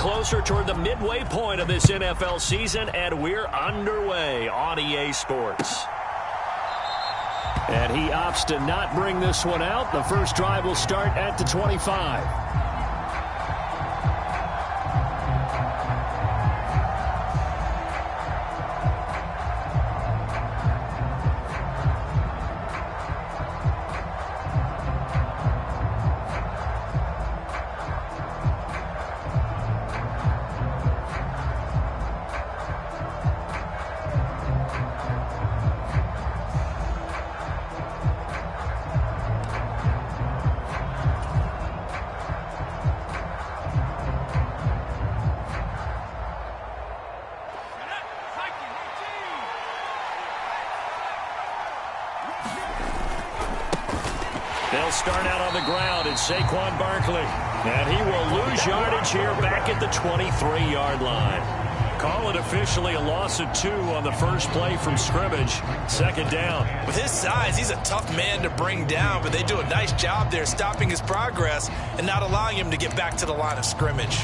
closer toward the midway point of this NFL season, and we're underway on EA Sports. And he opts to not bring this one out. The first drive will start at the 25. They'll start out on the ground, and Saquon Barkley. And he will lose yardage here back at the 23-yard line. Call it officially a loss of 2 on the first play from scrimmage. Second down. With his size, he's a tough man to bring down, but they do a nice job there stopping his progress and not allowing him to get back to the line of scrimmage.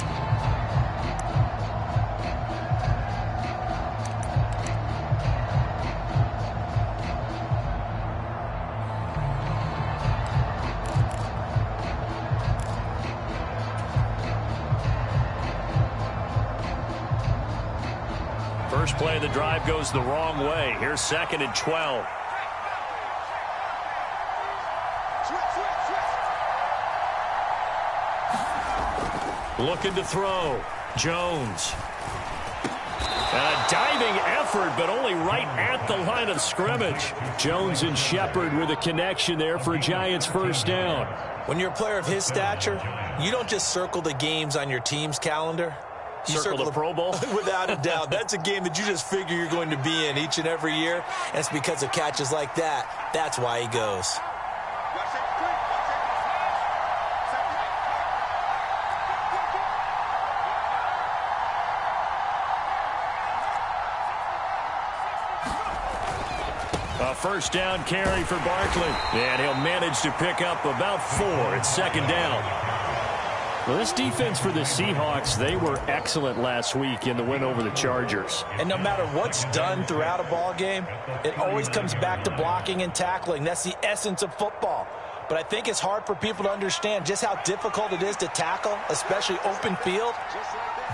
First play of the drive goes the wrong way. Here's 2nd and 12. Looking to throw. Jones. And a diving effort, but only right at the line of scrimmage. Jones and Shepard with a connection there for Giants first down. When you're a player of his stature, you don't just circle the games on your team's calendar. You circle the Pro Bowl? Without a doubt. That's a game that you just figure you're going to be in each and every year. And it's because of catches like that. That's why he goes. A first down carry for Barkley. And he'll manage to pick up about 4. It's 2nd down. Well, this defense for the Seahawks, they were excellent last week in the win over the Chargers. And no matter what's done throughout a ball game, it always comes back to blocking and tackling. That's the essence of football. But I think it's hard for people to understand just how difficult it is to tackle, especially open field.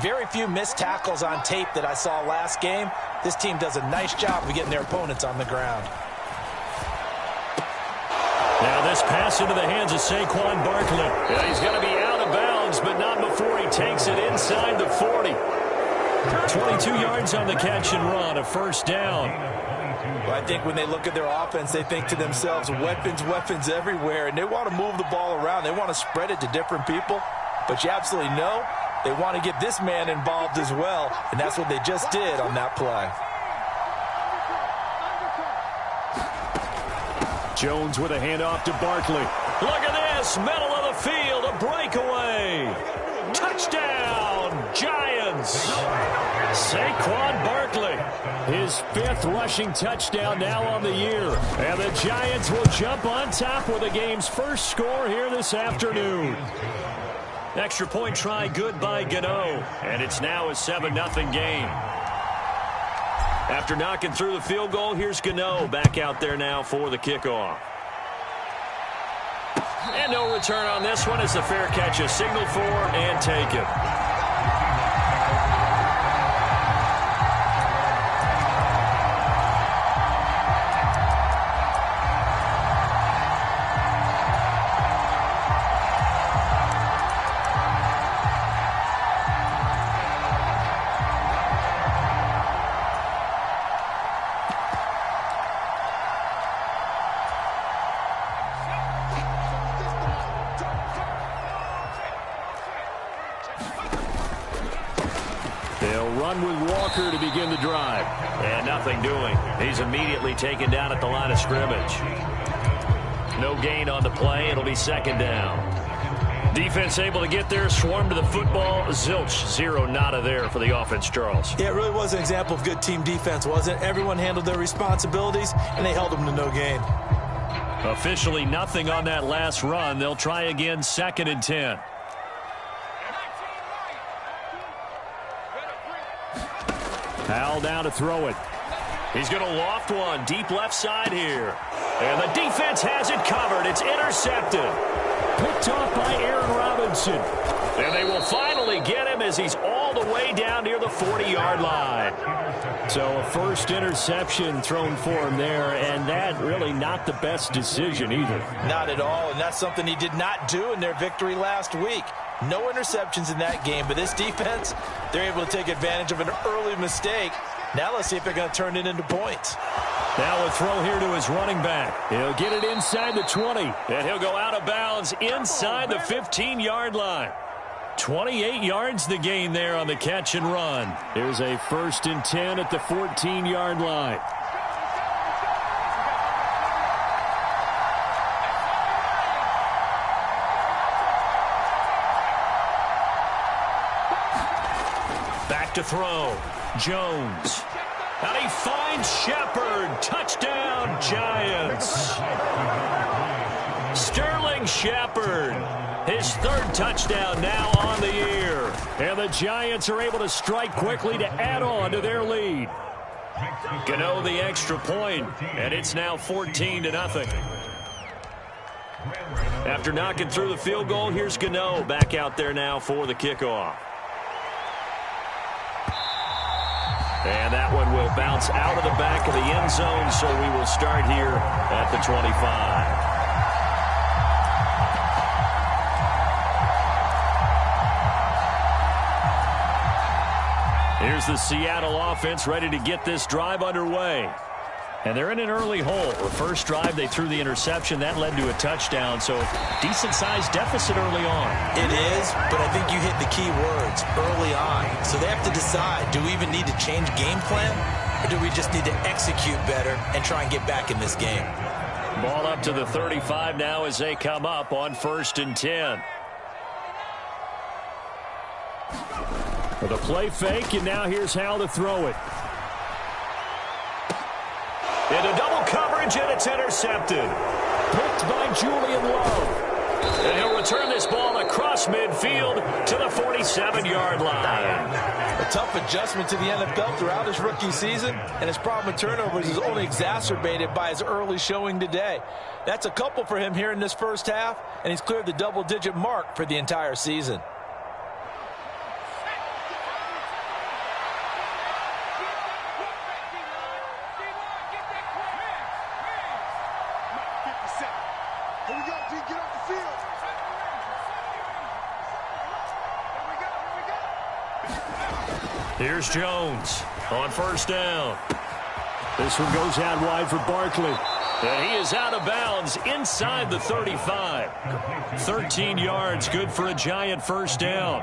Very few missed tackles on tape that I saw last game. This team does a nice job of getting their opponents on the ground. Now this pass into the hands of Saquon Barkley. Yeah, he's going to be out of bounds, but not before he takes it inside the 40. 22 yards on the catch and run, a first down. Well, I think when they look at their offense, they think to themselves, weapons, weapons everywhere, and they want to move the ball around. They want to spread it to different people, but you absolutely know they want to get this man involved as well, and that's what they just did on that play. Jones with a handoff to Barkley. Look at this, middle of the field, a breakaway. Touchdown, Giants. Saquon Barkley, his 5th rushing touchdown now on the year. And the Giants will jump on top with the game's first score here this afternoon. Extra point try good by Gano, and it's now a 7-0 game. After knocking through the field goal, here's Gano back out there now for the kickoff. And no return on this one as the fair catch is signaled for and taken. To begin the drive. And nothing doing. He's immediately taken down at the line of scrimmage. No gain on the play. It'll be 2nd down. Defense able to get there, swarm to the football. Zilch, 0 nada there for the offense, Charles. Yeah, it really was an example of good team defense, wasn't it? Everyone handled their responsibilities, and they held them to no gain. Officially nothing on that last run. They'll try again, 2nd and 10. Powell down to throw it. He's going to loft one deep left side here. And the defense has it covered. It's intercepted. Picked off by Aaron Robinson. And they will finally get him as he's all the way down near the 40-yard line. So a first interception thrown for him there, and that really not the best decision either. Not at all, and that's something he did not do in their victory last week. No interceptions in that game, but this defense, they're able to take advantage of an early mistake. Now let's see if they're going to turn it into points. Now a throw here to his running back. He'll get it inside the 20, and he'll go out of bounds inside the 15-yard line. 28 yards the gain there on the catch and run. Here's a 1st and 10 at the 14-yard line. Back to throw. Jones. And he finds Shepard. Touchdown, Giants. Sterling Shepard. His 3rd touchdown now on the year. And the Giants are able to strike quickly to add on to their lead. Gano the extra point, and it's now 14-0. After knocking through the field goal, here's Gano back out there now for the kickoff. And that one will bounce out of the back of the end zone, so we will start here at the 25. Here's the Seattle offense ready to get this drive underway. And they're in an early hole. The first drive, they threw the interception. That led to a touchdown, so decent-sized deficit early on. It is, but I think you hit the key words, early on. So they have to decide, do we even need to change game plan, or do we just need to execute better and try and get back in this game? Ball up to the 35 now as they come up on 1st and 10. The play fake, and now here's how to throw it. Into double coverage, and it's intercepted. Picked by Julian Love. And he'll return this ball across midfield to the 47-yard line. A tough adjustment to the NFL throughout his rookie season, and his problem with turnovers is only exacerbated by his early showing today. That's a couple for him here in this first half, and he's cleared the double-digit mark for the entire season. Here's Jones on 1st down. This one goes out wide for Barkley. And he is out of bounds inside the 35. 13 yards, good for a Giant 1st down.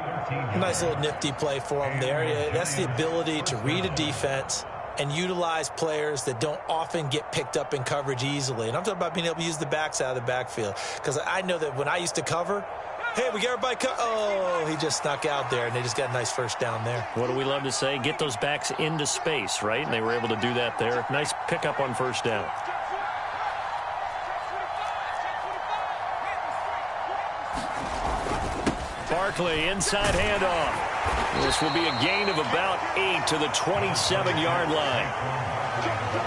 Nice little nifty play for him there. That's the ability to read a defense and utilize players that don't often get picked up in coverage easily. And I'm talking about being able to use the backs out of the backfield. Because I know that when I used to cover, hey, we got everybody oh, he just snuck out there, and they just got a nice 1st down there. What do we love to say? Get those backs into space, right? And they were able to do that there. Nice pickup on 1st down. Barkley, inside handoff. This will be a gain of about 8 to the 27-yard line.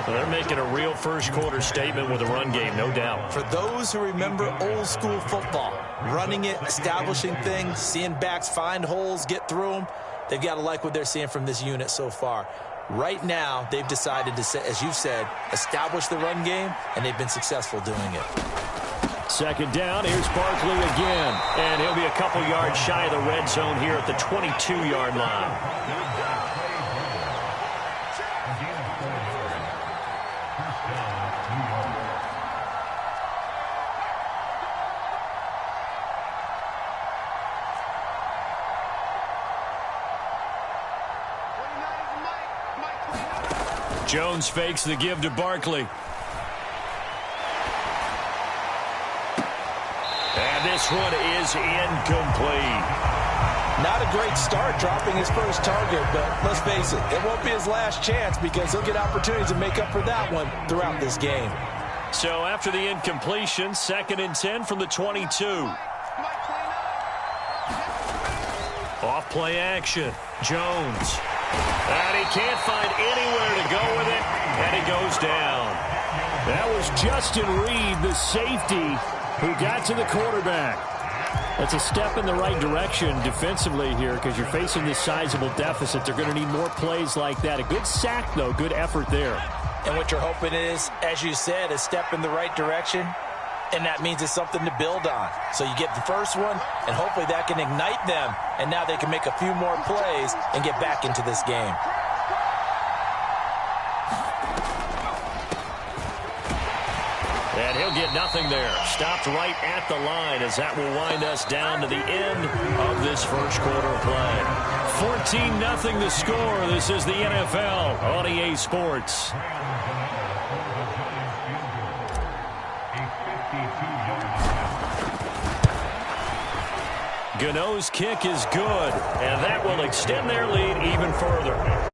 So they're making a real first-quarter statement with a run game, no doubt. For those who remember old-school football, running it, establishing things, seeing backs find holes, get through them, they've got to like what they're seeing from this unit so far. Right now, they've decided to, as you've said, establish the run game, and they've been successful doing it. 2nd down, here's Barkley again. And he'll be a couple yards shy of the red zone here at the 22-yard line. Jones fakes the give to Barkley. And this one is incomplete. Not a great start dropping his first target, but let's face it, it won't be his last chance because he'll get opportunities to make up for that one throughout this game. So after the incompletion, 2nd and 10 from the 22. Off play action. Jones And he can't find anywhere to go with it, and he goes down. That was Justin Reed, the safety, who got to the quarterback. That's a step in the right direction defensively here because you're facing this sizable deficit. They're going to need more plays like that. A good sack, though. Good effort there. And what you're hoping is, as you said, a step in the right direction, and that means it's something to build on. So you get the first one, and hopefully that can ignite them, and now they can make a few more plays and get back into this game. And he'll get nothing there. Stopped right at the line as that will wind us down to the end of this first quarter of play. 14-0 the score. This is the NFL on EA Sports. Gano's kick is good, and that will extend their lead even further.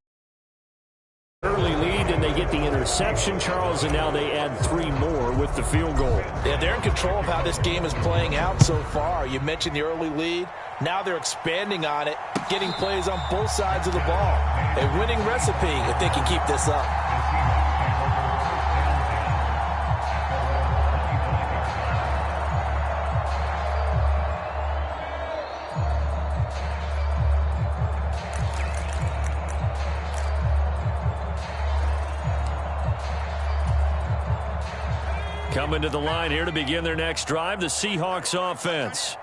Early lead, and they get the interception, Charles, and now they add 3 more with the field goal. Yeah, they're in control of how this game is playing out so far. You mentioned the early lead. Now they're expanding on it, getting plays on both sides of the ball. A winning recipe if they can keep this up. Coming to the line here to begin their next drive, the Seahawks offense.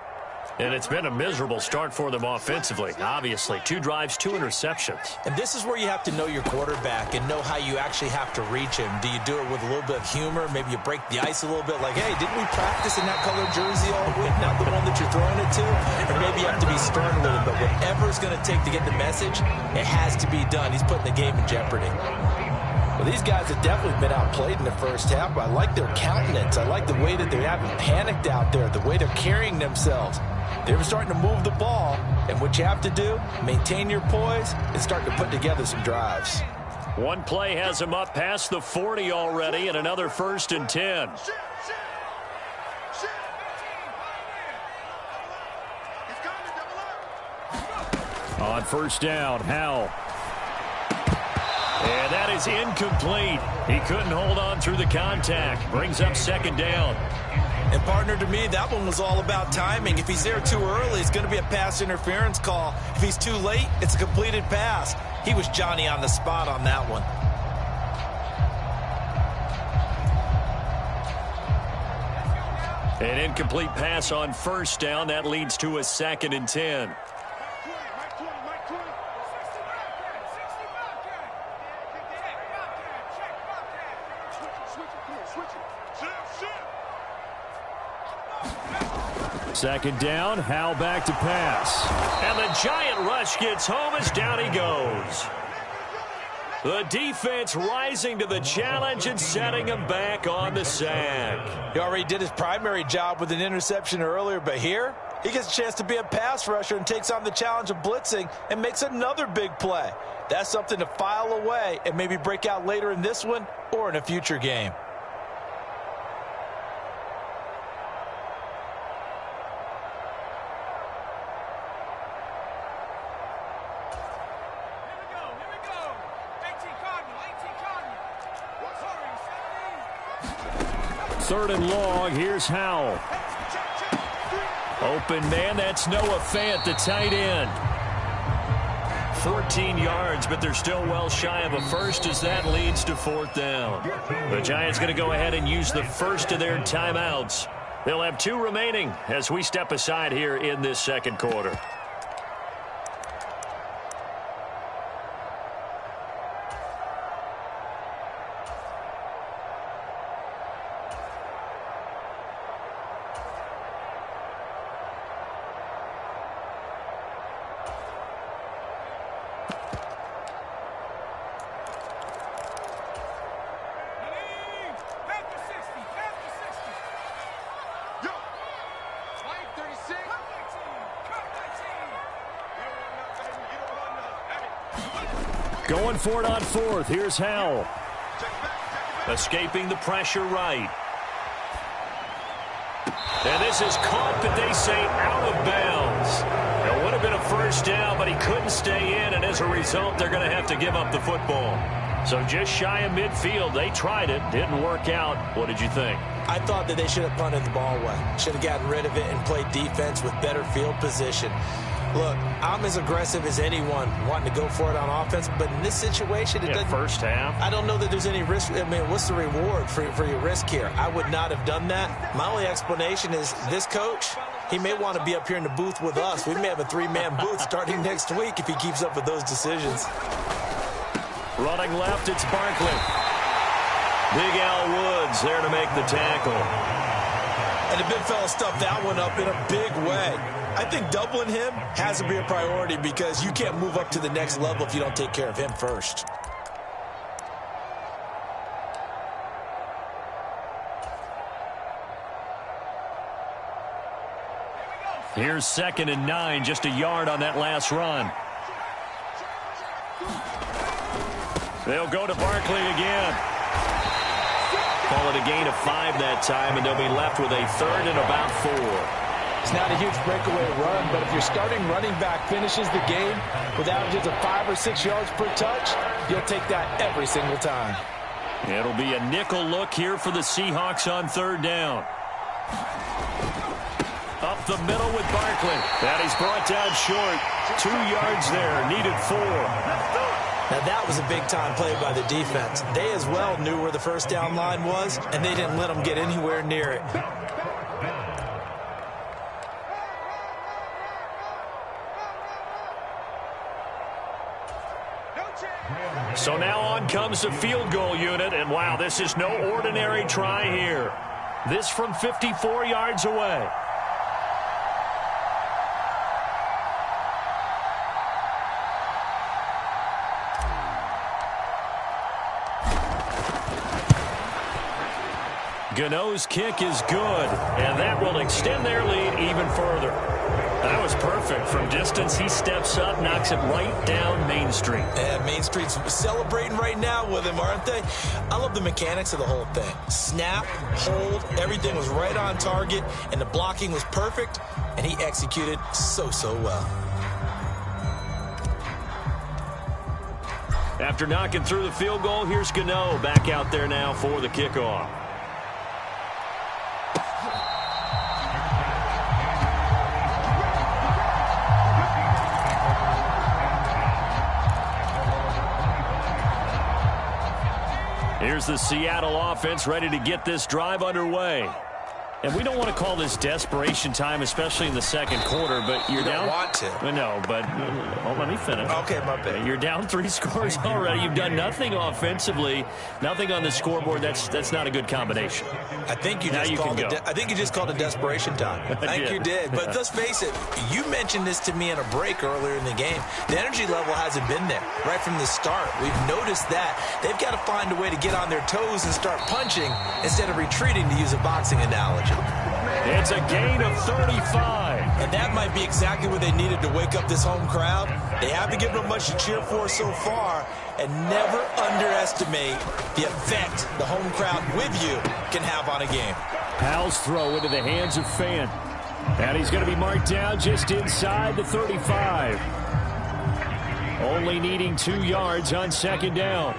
And it's been a miserable start for them offensively, obviously. 2 drives, 2 interceptions. And this is where you have to know your quarterback and know how you actually have to reach him. Do you do it with a little bit of humor? Maybe you break the ice a little bit like, hey, didn't we practice in that colored jersey all week, not the one that you're throwing it to? Or maybe you have to be stern a little bit. Whatever it's going to take to get the message, it has to be done. He's putting the game in jeopardy. Well, these guys have definitely been outplayed in the first half, but I like their countenance. I like the way that they haven't panicked out there, the way they're carrying themselves. They're starting to move the ball, and what you have to do, maintain your poise and start to put together some drives. One play has them up past the 40 already, and another 1st and 10. On first down, Howell. And that is incomplete. He couldn't hold on through the contact. Brings up 2nd down. And, partner, to me, that one was all about timing. If he's there too early, it's going to be a pass interference call. If he's too late, it's a completed pass. He was Johnny on the spot on that one. An incomplete pass on first down. That leads to a 2nd and 10. Second down, Howell back to pass. And the giant rush gets home as down he goes. The defense rising to the challenge and setting him back on the sack. He already did his primary job with an interception earlier, but here he gets a chance to be a pass rusher and takes on the challenge of blitzing and makes another big play. That's something to file away and maybe break out later in this one or in a future game. Third and long, here's Howell. Open man, that's Noah Fant, the tight end. 14 yards, but they're still well shy of a first as that leads to 4th down. The Giants going to go ahead and use the first of their timeouts. They'll have 2 remaining as we step aside here in this second quarter. Going for it on 4th. Here's Howell. Escaping the pressure right. And this is caught, but they say out of bounds. It would have been a first first down, but he couldn't stay in, and as a result, they're going to have to give up the football. So just shy of midfield. They tried it. Didn't work out. What did you think? I thought that they should have punted the ball away. Should have gotten rid of it and played defense with better field position. Look, I'm as aggressive as anyone wanting to go for it on offense, but in this situation, it doesn't. First half. I don't know that there's any risk. I mean, what's the reward for your risk here? I would not have done that. My only explanation is this coach, he may want to be up here in the booth with us. We may have a three-man booth starting next week if he keeps up with those decisions. Running left, it's Barkley. Big Al Woods there to make the tackle. And the big fella stuffed that one up in a big way. I think doubling him has to be a priority because you can't move up to the next level if you don't take care of him first. Here's 2nd and 9, just a yard on that last run. They'll go to Barkley again. Call it a gain of 5 that time, and they'll be left with a 3rd and about 4. It's not a huge breakaway run, but if your starting running back finishes the game with averages of 5 or 6 yards per touch, you'll take that every single time. It'll be a nickel look here for the Seahawks on 3rd down. Up the middle with Barkley. That he's brought down short. 2 yards there, needed 4. Now that was a big-time play by the defense. They as well knew where the first down line was, and they didn't let them get anywhere near it. So now on comes the field goal unit, and wow, this is no ordinary try here. This from 54 yards away. Gano's kick is good, and that will extend their lead even further. That was perfect. From distance, he steps up, knocks it right down Main Street. And Main Street's celebrating right now with him, aren't they? I love the mechanics of the whole thing. Snap, hold, everything was right on target, and the blocking was perfect, and he executed so well. After knocking through the field goal, here's Gano back out there now for the kickoff. Here's the Seattle offense ready to get this drive underway. And we don't want to call this desperation time, especially in the second quarter, but you're down. You don't want to. No, but let me finish. Okay, my bad. You're down 3 scores already. You've done nothing offensively, nothing on the scoreboard. That's not a good combination. I think you just called it desperation time. I think you did. But let's face it, you mentioned this to me in a break earlier in the game. The energy level hasn't been there right from the start. We've noticed that. They've got to find a way to get on their toes and start punching instead of retreating, to use a boxing analogy. It's a gain of 35. And that might be exactly what they needed to wake up this home crowd. They haven't given them much to cheer for so far, and never underestimate the effect the home crowd with you can have on a game. Powell's throw into the hands of Fant. And he's going to be marked down just inside the 35. Only needing 2 yards on 2nd down.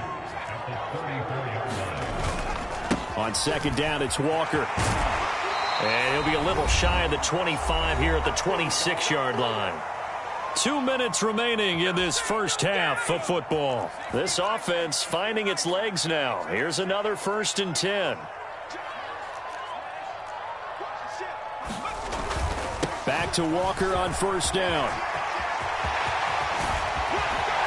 On 2nd down, it's Walker. And he'll be a little shy of the 25 here at the 26-yard line. 2 minutes remaining in this first half of football. This offense finding its legs now. Here's another 1st and 10. Back to Walker on 1st down.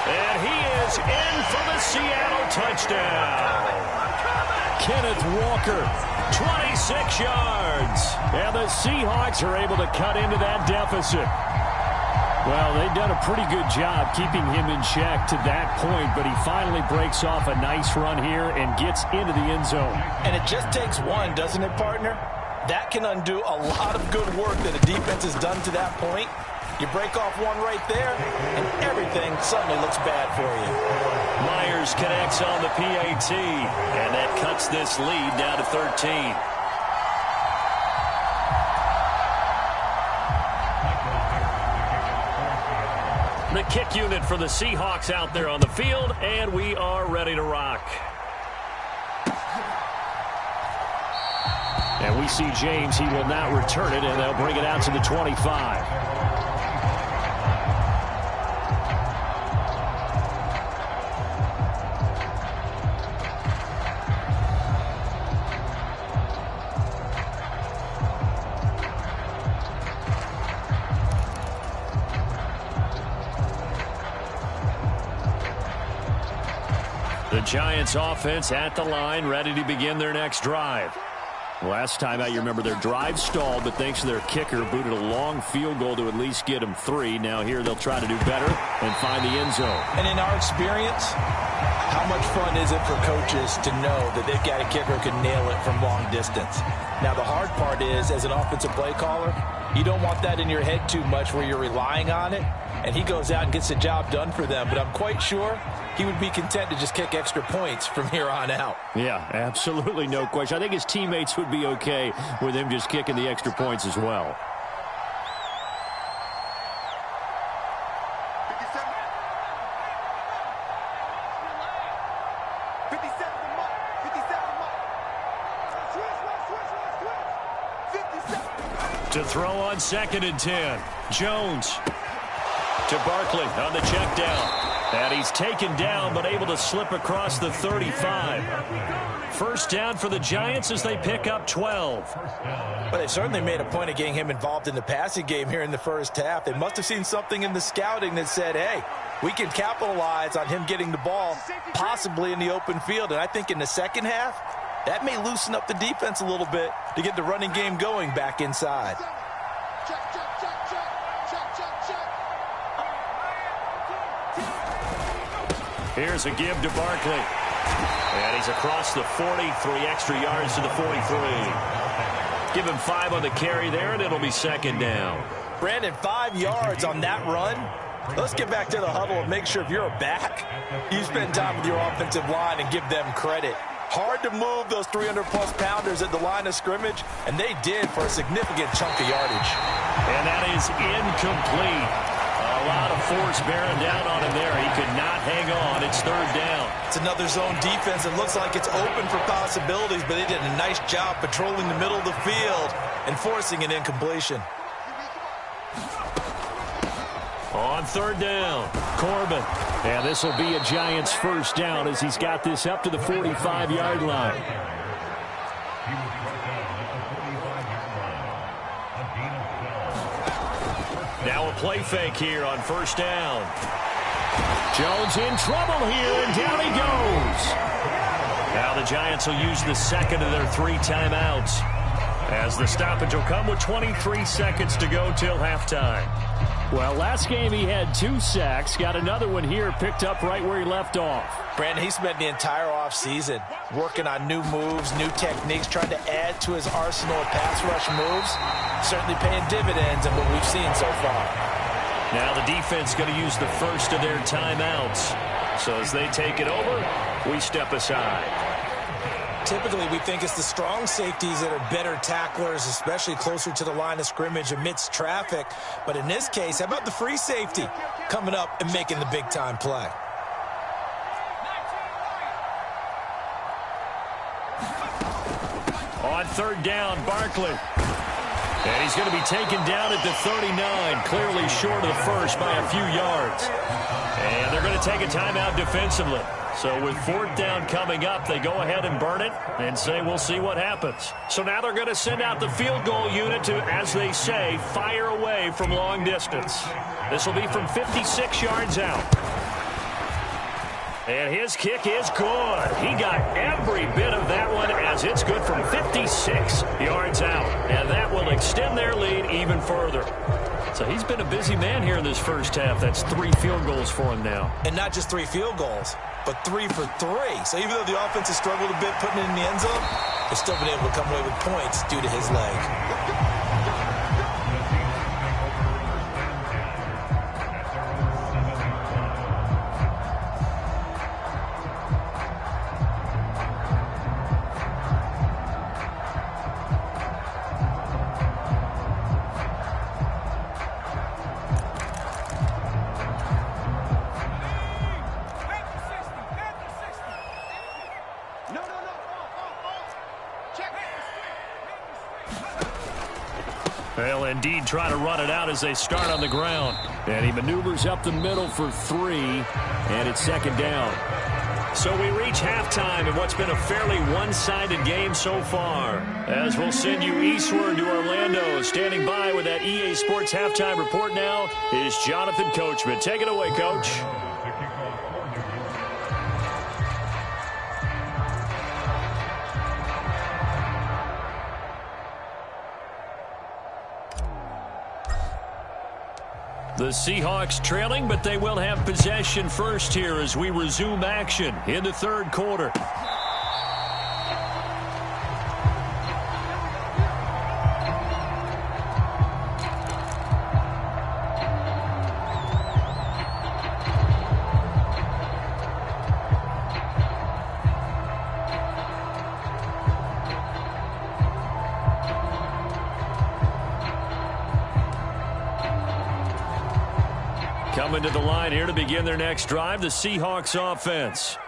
And he is in for the Seattle touchdown. Kenneth Walker, 26 yards. And the Seahawks are able to cut into that deficit. Well, they've done a pretty good job keeping him in check to that point, but he finally breaks off a nice run here and gets into the end zone. And it just takes one, doesn't it, partner? That can undo a lot of good work that a defense has done to that point. You break off one right there, and everything suddenly looks bad for you. Myers connects on the PAT, and that cuts this lead down to 13. The kick unit for the Seahawks out there on the field, and we are ready to rock. And we see James. He will not return it, and they'll bring it out to the 25. The Giants offense at the line, ready to begin their next drive. Last time out, you remember their drive stalled, but thanks to their kicker, booted a long field goal to at least get them 3. Now here they'll try to do better and find the end zone. And in our experience, how much fun is it for coaches to know that they've got a kicker who can nail it from long distance? Now the hard part is, as an offensive play caller, you don't want that in your head too much where you're relying on it, and he goes out and gets the job done for them. But I'm quite sure he would be content to just kick extra points from here on out. Yeah, absolutely no question. I think his teammates would be okay with him just kicking the extra points as well. To throw on 2nd and 10. Jones to Barkley on the check down. And he's taken down, but able to slip across the 35. First down for the Giants as they pick up 12. But they certainly made a point of getting him involved in the passing game here in the first half. They must have seen something in the scouting that said, hey, we can capitalize on him getting the ball possibly in the open field. And I think in the second half, that may loosen up the defense a little bit to get the running game going back inside. Here's a give to Barkley. And he's across the 40, 3 extra yards to the 43. Give him 5 on the carry there, and it'll be 2nd down. Brandon, 5 yards on that run. Let's get back to the huddle and make sure if you're a back, you spend time with your offensive line and give them credit. Hard to move those 300-plus pounders at the line of scrimmage, and they did for a significant chunk of yardage. And that is incomplete. A lot of force bearing down on him there. He could not hang on. It's 3rd down. It's another zone defense. It looks like it's open for possibilities, but they did a nice job patrolling the middle of the field and forcing an incompletion. On 3rd down, Corbin. And this will be a Giants first down as he's got this up to the 45-yard line. Now a play fake here on 1st down. Jones in trouble here, and down he goes. Now the Giants will use the 2nd of their 3 timeouts, as the stoppage will come with 23 seconds to go till halftime. Well, last game he had 2 sacks. Got another one here, picked up right where he left off. Brandon, he spent the entire offseason working on new moves, new techniques, trying to add to his arsenal of pass rush moves. Certainly paying dividends in what we've seen so far. Now the defense going to use the first of their timeouts. So as they take it over, we step aside. Typically, we think it's the strong safeties that are better tacklers, especially closer to the line of scrimmage amidst traffic. But in this case, how about the free safety coming up and making the big-time play? On 3rd down, Barkley. And he's going to be taken down at the 39, clearly short of the first by a few yards. And they're going to take a timeout defensively. So with 4th down coming up, they go ahead and burn it and say, we'll see what happens. So now they're going to send out the field goal unit to, as they say, fire away from long distance. This will be from 56 yards out. And his kick is good. He got every bit of that one, as it's good from 56 yards out. And that will extend their lead even further. So he's been a busy man here in this first half. That's 3 field goals for him now. And not just 3 field goals, but 3 for 3. So even though the offense has struggled a bit putting it in the end zone, they've still been able to come away with points due to his leg. They'll indeed try to run it out as they start on the ground. And he maneuvers up the middle for 3, and it's second down. So we reach halftime in what's been a fairly one-sided game so far. As we'll send you eastward to Orlando. Standing by with that EA Sports Halftime Report now is Jonathan Coachman. Take it away, Coach. The Seahawks trailing, but they will have possession first here as we resume action in the third quarter. Coming to the line here to begin their next drive, the Seahawks offense.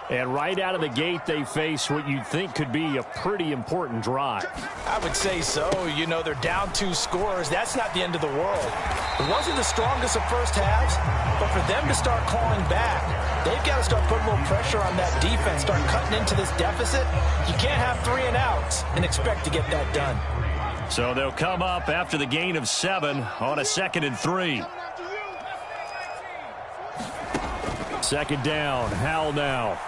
And right out of the gate, they face what you'd think could be a pretty important drive. I would say so. You know, they're down 2 scores. That's not the end of the world. It wasn't the strongest of first halves, but for them to start clawing back, they've got to start putting a little pressure on that defense, start cutting into this deficit. You can't have 3 and outs and expect to get that done. So they'll come up after the gain of 7 on a 2nd and 3. Second down, Howell now.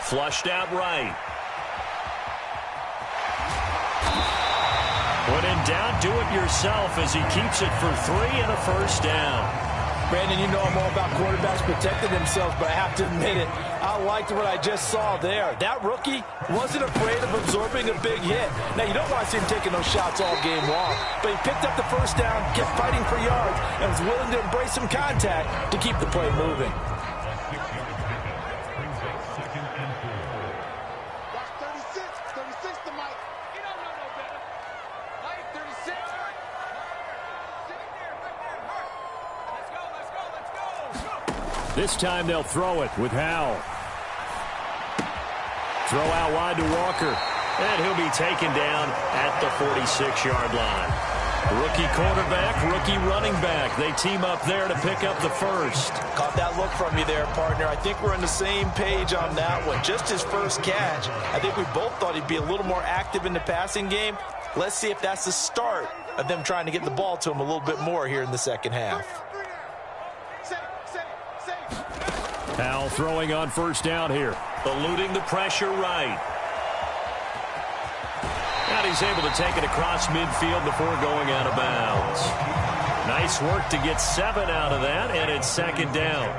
Flushed out right. When in doubt, do it yourself as he keeps it for 3 and a first down. Brandon, you know I'm all about quarterbacks protecting themselves, but I have to admit it, I liked what I just saw there. That rookie wasn't afraid of absorbing a big hit. Now, you don't want to see him taking those shots all game long, but he picked up the first down, kept fighting for yards, and was willing to embrace some contact to keep the play moving. This time they'll throw it with Howell. Throw out wide to Walker. And he'll be taken down at the 46-yard line. Rookie quarterback, rookie running back. They team up there to pick up the first. Caught that look from you there, partner. I think we're on the same page on that one. Just his first catch. I think we both thought he'd be a little more active in the passing game. Let's see if that's the start of them trying to get the ball to him a little bit more here in the second half. Howell throwing on first down here. Eluding the pressure right. And he's able to take it across midfield before going out of bounds. Nice work to get 7 out of that, and it's second down.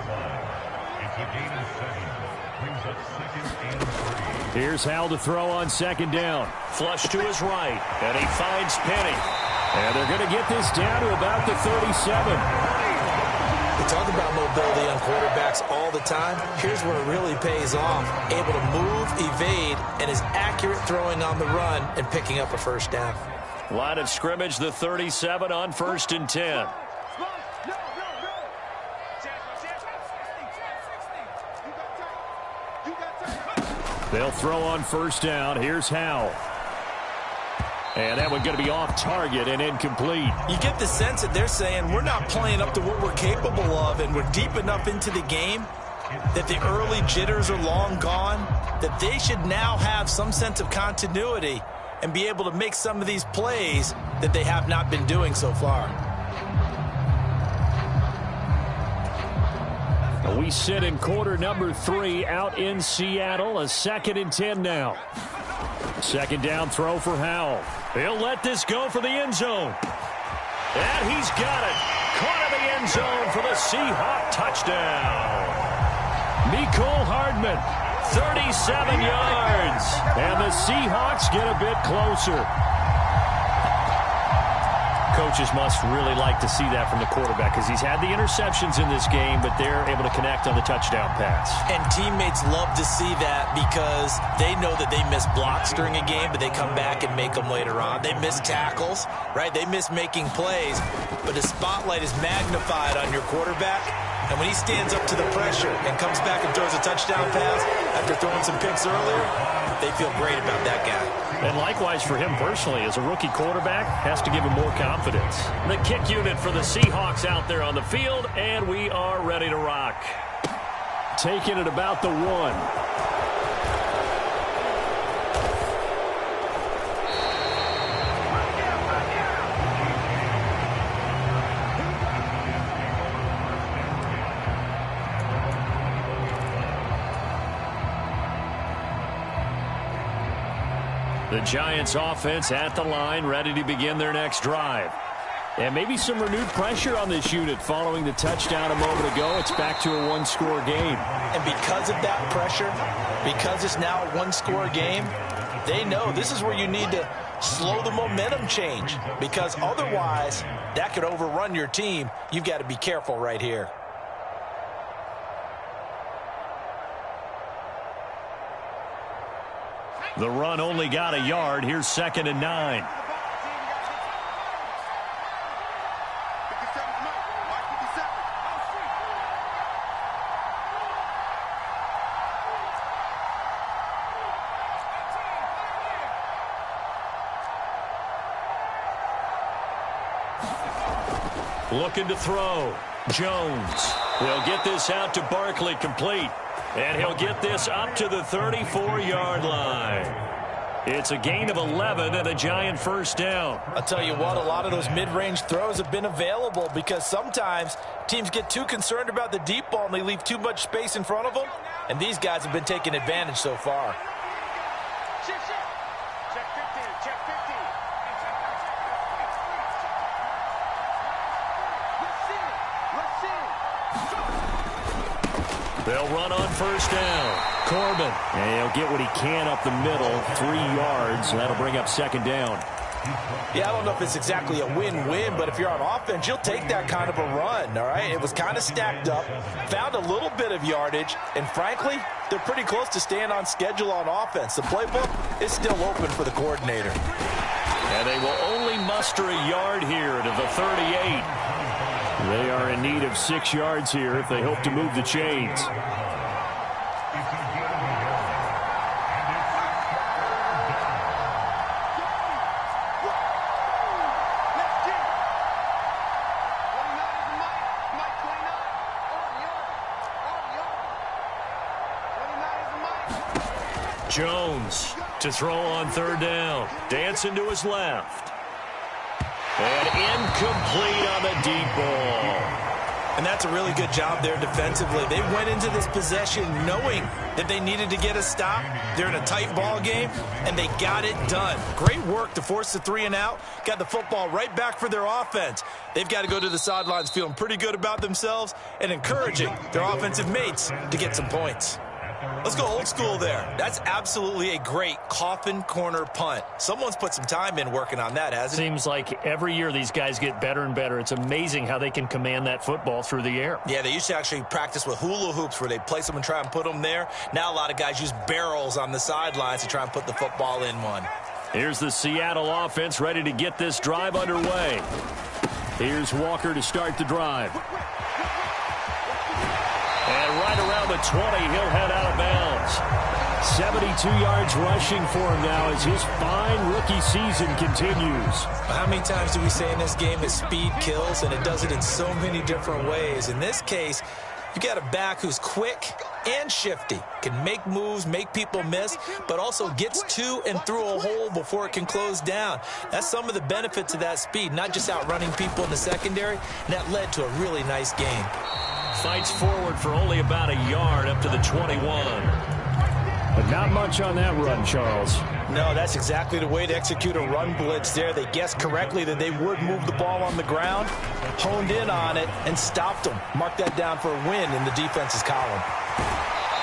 Here's Howell to throw on second down. Flush to his right, and he finds Penny. And they're going to get this down to about the 37. We talk about mobility on quarterbacks all the time. Here's where it really pays off. Able to move, evade, and is accurate throwing on the run and picking up a first down. Line of scrimmage, the 37 on 1st and 10. They'll throw on first down. Here's Howell. And that one going to be off target and incomplete. You get the sense that they're saying we're not playing up to what we're capable of, and we're deep enough into the game that the early jitters are long gone, that they should now have some sense of continuity and be able to make some of these plays that they have not been doing so far. We sit in quarter number 3 out in Seattle. A 2nd and 10 now. Second down throw for Howell. He'll let this go for the end zone. And he's got it. Caught in the end zone for the Seahawk touchdown. Mecole Hardman, 37 yards. And the Seahawks get a bit closer. Coaches must really like to see that from the quarterback because he's had the interceptions in this game, but they're able to connect on the touchdown pass. And teammates love to see that because they know that they miss blocks during a game, but they come back and make them later on. They miss tackles, right? They miss making plays, but the spotlight is magnified on your quarterback. And when he stands up to the pressure and comes back and throws a touchdown pass after throwing some picks earlier, they feel great about that guy. And likewise for him personally, as a rookie quarterback, has to give him more confidence. The kick unit for the Seahawks out there on the field, and we are ready to rock. Taking it about the 1. The Giants offense at the line, ready to begin their next drive. And maybe some renewed pressure on this unit following the touchdown a moment ago. It's back to a one-score game. And because of that pressure, because it's now a one-score game, they know this is where you need to slow the momentum change, because otherwise that could overrun your team. You've got to be careful right here. The run only got a yard. Here's 2nd and 9. Looking to throw. Jones will get this out to Barkley, complete. And he'll get this up to the 34-yard line. It's a gain of 11 and a Giant first down. I'll tell you what, a lot of those mid-range throws have been available because sometimes teams get too concerned about the deep ball and they leave too much space in front of them. And these guys have been taking advantage so far. They'll run on first down. Corbin. And he'll get what he can up the middle. 3 yards. That'll bring up 2nd down. Yeah, I don't know if it's exactly a win-win, but if you're on offense, you'll take that kind of a run, all right? It was kind of stacked up, found a little bit of yardage, and frankly, they're pretty close to staying on schedule on offense. The playbook is still open for the coordinator. And they will only muster a yard here to the 38. They are in need of 6 yards here if they hope to move the chains. Jones to throw on 3rd down. Dancing to his left. And incomplete on the deep ball. And that's a really good job there defensively. They went into this possession knowing that they needed to get a stop. They're in a tight ball game, and they got it done. Great work to force the 3 and out. Got the football right back for their offense. They've got to go to the sidelines feeling pretty good about themselves and encouraging their offensive mates to get some points. Let's go old school there. That's absolutely a great coffin corner punt. Someone's put some time in working on that, hasn't it? Seems like every year these guys get better and better. It's amazing how they can command that football through the air. Yeah, they used to actually practice with hula hoops where they place them and try and put them there. Now a lot of guys use barrels on the sidelines to try and put the football in one. Here's the Seattle offense ready to get this drive underway. Here's Walker to start the drive. And right around the 20, he'll head out of bounds. 72 yards rushing for him now as his fine rookie season continues. How many times do we say in this game that speed kills, and it does it in so many different ways? In this case, you got a back who's quick and shifty, can make moves, make people miss, but also gets to and through a hole before it can close down. That's some of the benefits of that speed, not just outrunning people in the secondary, and that led to a really nice game. Fights forward for only about a yard up to the 21. But not much on that run, Charles. No, that's exactly the way to execute a run blitz there. They guessed correctly that they would move the ball on the ground, honed in on it, and stopped them. Mark that down for a win in the defense's column.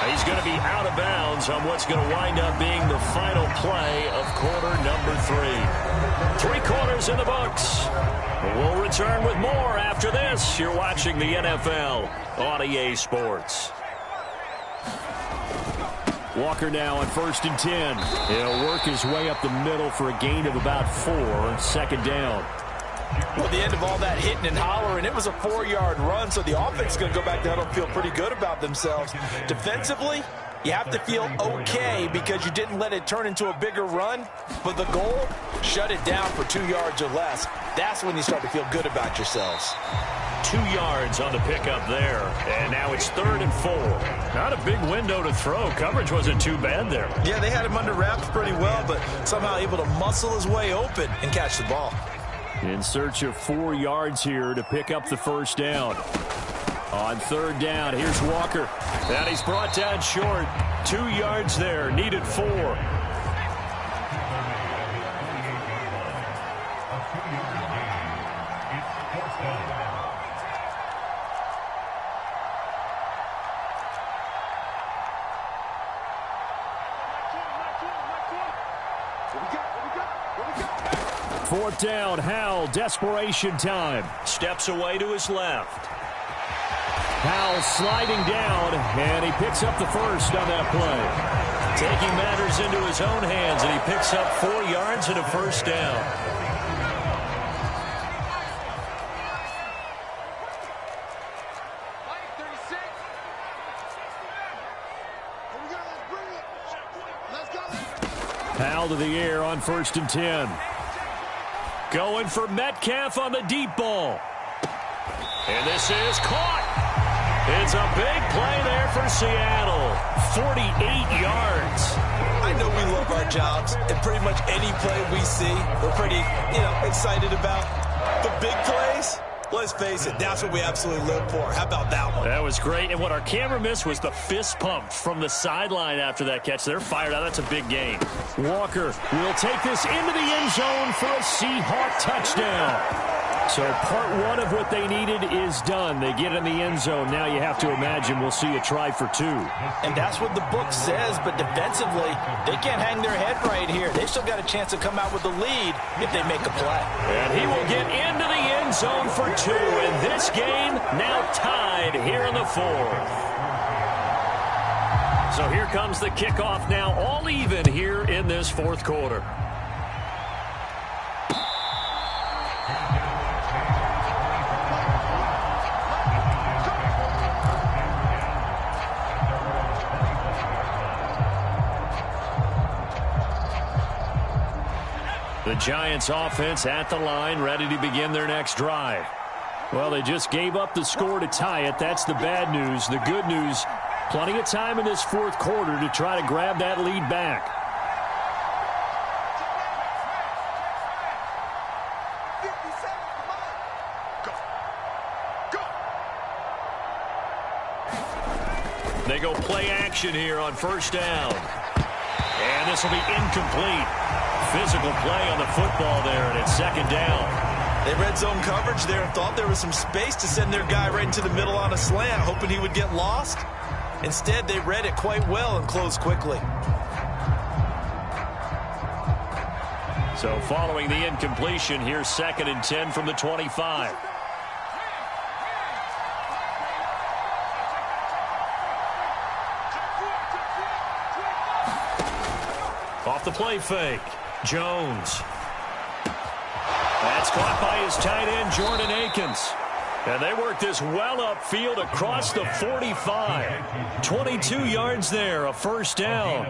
He's going to be out of bounds on what's going to wind up being the final play of quarter number 3. 3 quarters in the books. We'll return with more after this. You're watching the NFL on EA Sports. Walker now on 1st and 10. He'll work his way up the middle for a gain of about 4. 2nd down. Well, the end of all that hitting and hollering, it was a 4-yard run, so the offense is going to go back to huddle and feel pretty good about themselves. Defensively, you have to feel okay because you didn't let it turn into a bigger run, but the goal, shut it down for 2 yards or less. That's when you start to feel good about yourselves. 2 yards on the pickup there, and now it's 3rd and 4. Not a big window to throw. Coverage wasn't too bad there. Yeah, they had him under wraps pretty well, but somehow able to muscle his way open and catch the ball. In search of 4 yards here to pick up the first down. On 3rd down, here's Walker. And he's brought down short. 2 yards there, needed 4. Fourth down, Howell, desperation time. Steps away to his left. Howell sliding down, and he picks up the first on that play. Taking matters into his own hands, and he picks up 4 yards and a first down. Howell to the air on 1st and 10. Going for Metcalf on the deep ball. And this is caught. It's a big play there for Seattle. 48 yards. I know we love our jobs, and pretty much any play we see, we're pretty, excited about. The big plays, let's face it, that's what we absolutely live for. How about that one? That was great, and what our camera missed was the fist pump from the sideline after that catch. They're fired out. That's a big gain. Walker will take this into the end zone for a Seahawk touchdown. So part one of what they needed is done. They get in the end zone. Now you have to imagine we'll see a try for 2. And that's what the book says, but defensively, they can't hang their head right here. They've still got a chance to come out with the lead if they make a play. And he will get into the end zone for 2. And this game now tied here in the 4th. So here comes the kickoff now, all even here in this 4th quarter. The Giants offense at the line, ready to begin their next drive. Well, they just gave up the score to tie it. That's the bad news. The good news, plenty of time in this 4th quarter to try to grab that lead back. They go play action here on 1st down. And this will be incomplete. Physical play on the football there, and it's 2nd down. They red zone coverage there and thought there was some space to send their guy right into the middle on a slant, hoping he would get lost. Instead, they read it quite well and closed quickly. So following the incompletion, here's 2nd and 10 from the 25. Off the play fake. Jones. That's caught by his tight end, Jordan Akins. And they work this well upfield across the 45. 22 yards there, a first down.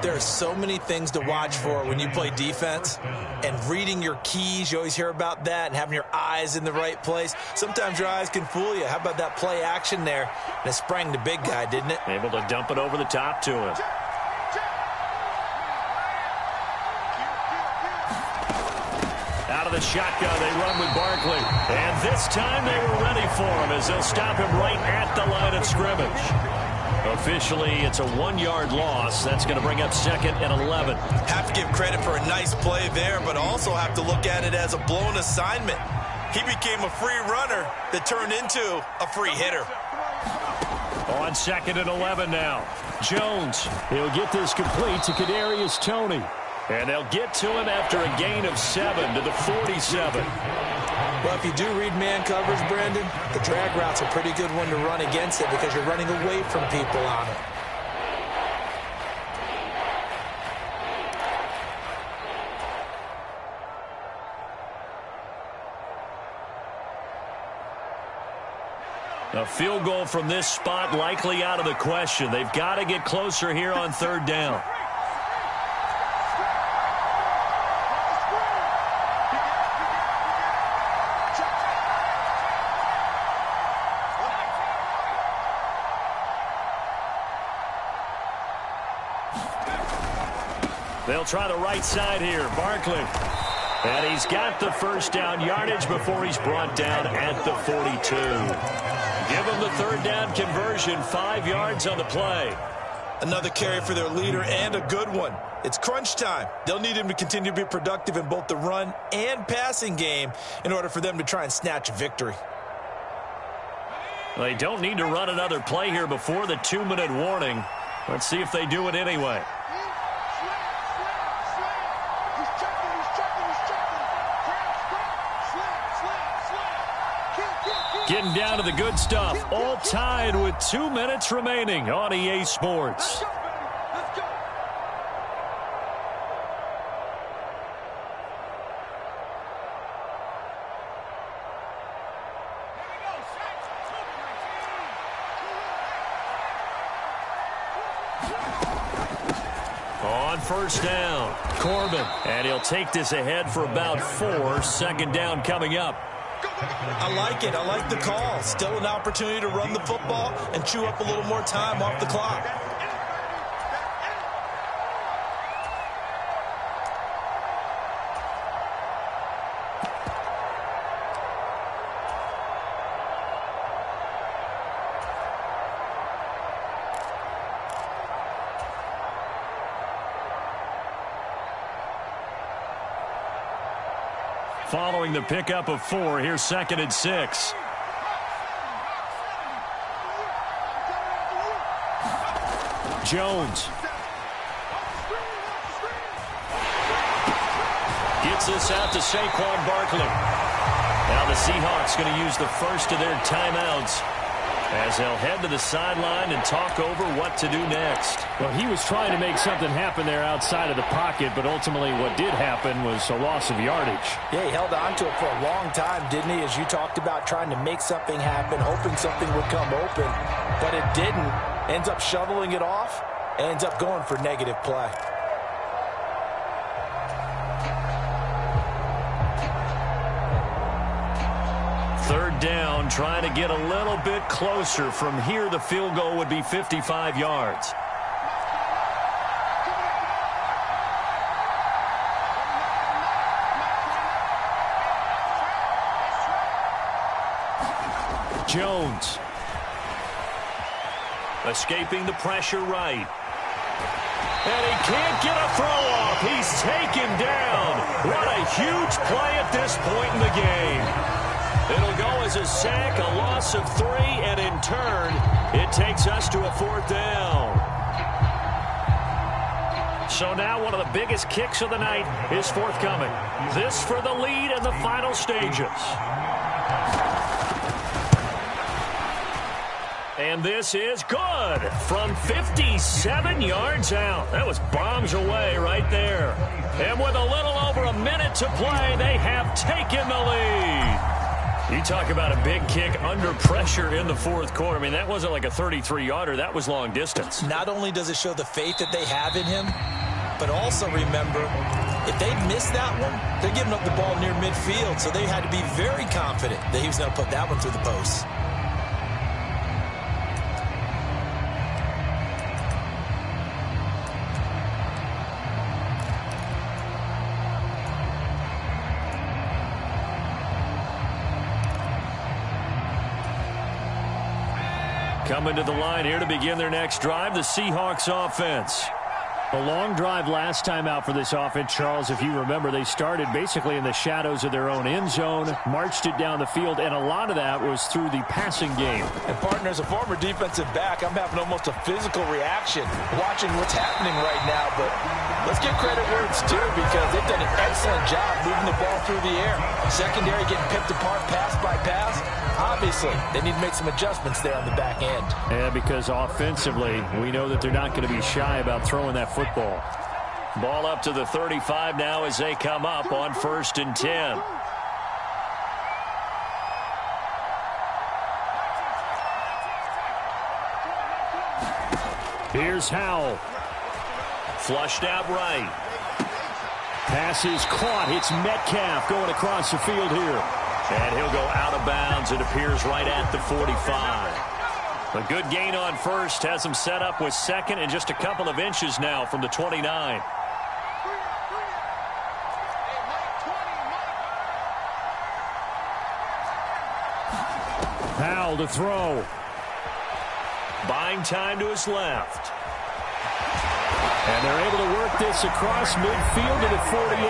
There are so many things to watch for when you play defense. And reading your keys, you always hear about that, and having your eyes in the right place. Sometimes your eyes can fool you. How about that play action there? And it sprang the big guy, didn't it? Able to dump it over the top to him. Out of the shotgun, they run with Barkley. And this time they were ready for him as they'll stop him right at the line of scrimmage. Officially, it's a 1-yard loss. That's going to bring up 2nd and 11. Have to give credit for a nice play there, but also have to look at it as a blown assignment. He became a free runner that turned into a free hitter. On 2nd and 11 now. Jones, he'll get this complete to Kadarius Toney. And they'll get to him after a gain of 7 to the 47. Well, if you do read man coverage, Brandon, the drag route's a pretty good one to run against it because you're running away from people on it. A field goal from this spot likely out of the question. They've got to get closer here on third down. They'll try the right side here. Barkley. And he's got the first down yardage before he's brought down at the 42. Give him the third down conversion. 5 yards on the play. Another carry for their leader and a good one. It's crunch time. They'll need him to continue to be productive in both the run and passing game in order for them to try and snatch a victory. They don't need to run another play here before the 2-minute warning. Let's see if they do it anyway. Getting down to the good stuff. All tied with 2 minutes remaining on EA Sports. On first down, Corbin. And he'll take this ahead for about 4. Second down coming up. I like it. I like the call. Still an opportunity to run the football and chew up a little more time off the clock. Following the pickup of 4, here's 2nd and 6. Jones. Gets this out to Saquon Barkley. Now the Seahawks going to use the first of their timeouts as they'll head to the sideline and talk over what to do next. Well, he was trying to make something happen there outside of the pocket, but ultimately what did happen was a loss of yardage. Yeah, he held on to it for a long time, didn't he? As you talked about, trying to make something happen, hoping something would come open, but it didn't. Ends up shoveling it off, ends up going for negative play. Third down, trying to get a little bit closer. From here, the field goal would be 55 yards. Jones. Escaping the pressure right. And he can't get a throw off. He's taken down. What a huge play at this point in the game. It'll go as a sack, a loss of 3, and in turn, it takes us to a 4th down. So now one of the biggest kicks of the night is forthcoming. This for the lead in the final stages. And this is good from 57 yards out. That was bombs away right there. And with a little over a minute to play, they have taken the lead. You talk about a big kick under pressure in the 4th quarter. I mean, that wasn't like a 33-yarder. That was long distance. Not only does it show the faith that they have in him, but also remember, if they miss that one, they're giving up the ball near midfield. So they had to be very confident that he was going to put that one through the post. Coming to the line here to begin their next drive, the Seahawks offense. A long drive last time out for this offense, Charles. If you remember, they started basically in the shadows of their own end zone, marched it down the field, and a lot of that was through the passing game. And, partner, as a former defensive back, I'm having almost a physical reaction watching what's happening right now. But let's give credit where it's due because they've done an excellent job moving the ball through the air. Secondary getting picked apart pass by pass. Obviously, they need to make some adjustments there on the back end. Yeah, because offensively, we know that they're not going to be shy about throwing that football. Ball up to the 35 now as they come up on 1st and 10. Here's Howell. Flushed out right. Pass is caught. It's Metcalf going across the field here. And he'll go out of bounds. It appears right at the 45. A good gain on first. Has him set up with second and just a couple of inches now from the 29. Howell to throw. Buying time to his left. And they're able to work this across midfield to the 48.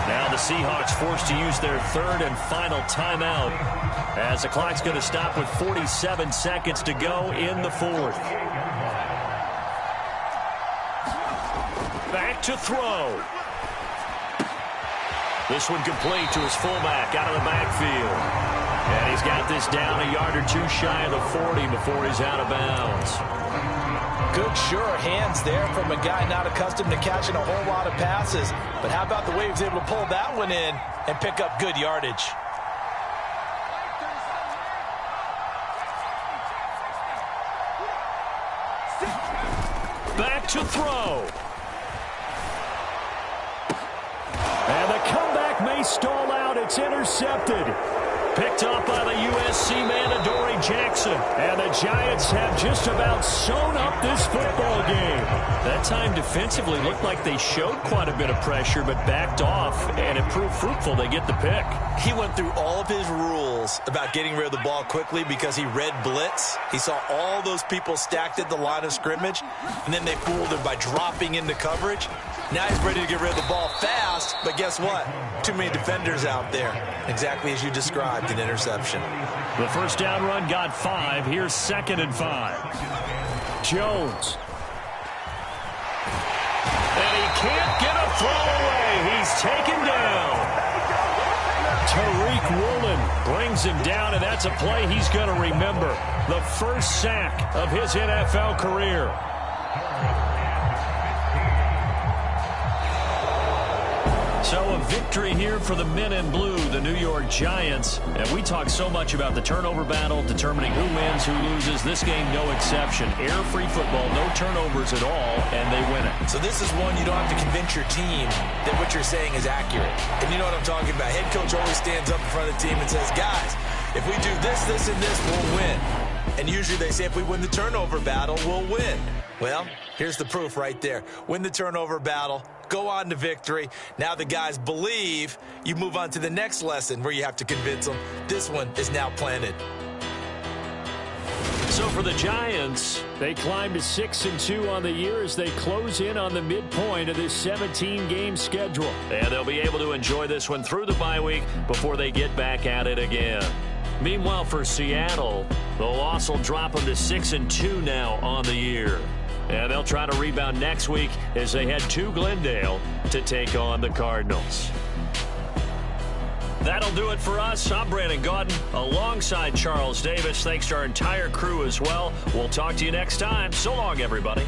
Now the Seahawks forced to use their third and final timeout as the clock's going to stop with 47 seconds to go in the fourth. Back to throw. This one complete to his fullback out of the backfield. And he's got this down a yard or two shy of the 40 before he's out of bounds. Good, sure hands there from a guy not accustomed to catching a whole lot of passes. But how about the way he was able to pull that one in and pick up good yardage? Back to throw. And the comeback may stall out. It's intercepted. Picked up by the USC man, Adoree Jackson. And the Giants have just about sewn up this football game. That time defensively looked like they showed quite a bit of pressure but backed off, and it proved fruitful. They get the pick. He went through all of his rules about getting rid of the ball quickly because he read blitz. He saw all those people stacked at the line of scrimmage, and then they fooled him by dropping into coverage. Now he's ready to get rid of the ball fast, but guess what? Too many defenders out there. Exactly as you described, an interception. The first down run got 5. Here's 2nd and 5. Jones. And he can't get a throw away. He's taken down. Tariq Woolen brings him down, and that's a play he's going to remember. The first sack of his NFL career. So a victory here for the men in blue, the New York Giants. And we talk so much about the turnover battle, determining who wins, who loses. This game, no exception. Air-free football, no turnovers at all, and they win it. So this is one you don't have to convince your team that what you're saying is accurate. And you know what I'm talking about. Head coach always stands up in front of the team and says, guys, if we do this, this, and this, we'll win. And usually they say if we win the turnover battle, we'll win. Well, here's the proof right there. Win the turnover battle. Go on to victory. Now the guys believe. You move on to the next lesson where you have to convince them. This one is now planted. So for the Giants, they climb to 6-2 on the year as they close in on the midpoint of this 17-game schedule. And they'll be able to enjoy this one through the bye week before they get back at it again. Meanwhile, for Seattle, the loss will drop them to 6-2 now on the year. And they'll try to rebound next week as they head to Glendale to take on the Cardinals. That'll do it for us. I'm Brandon Gaudin alongside Charles Davis. Thanks to our entire crew as well. We'll talk to you next time. So long, everybody.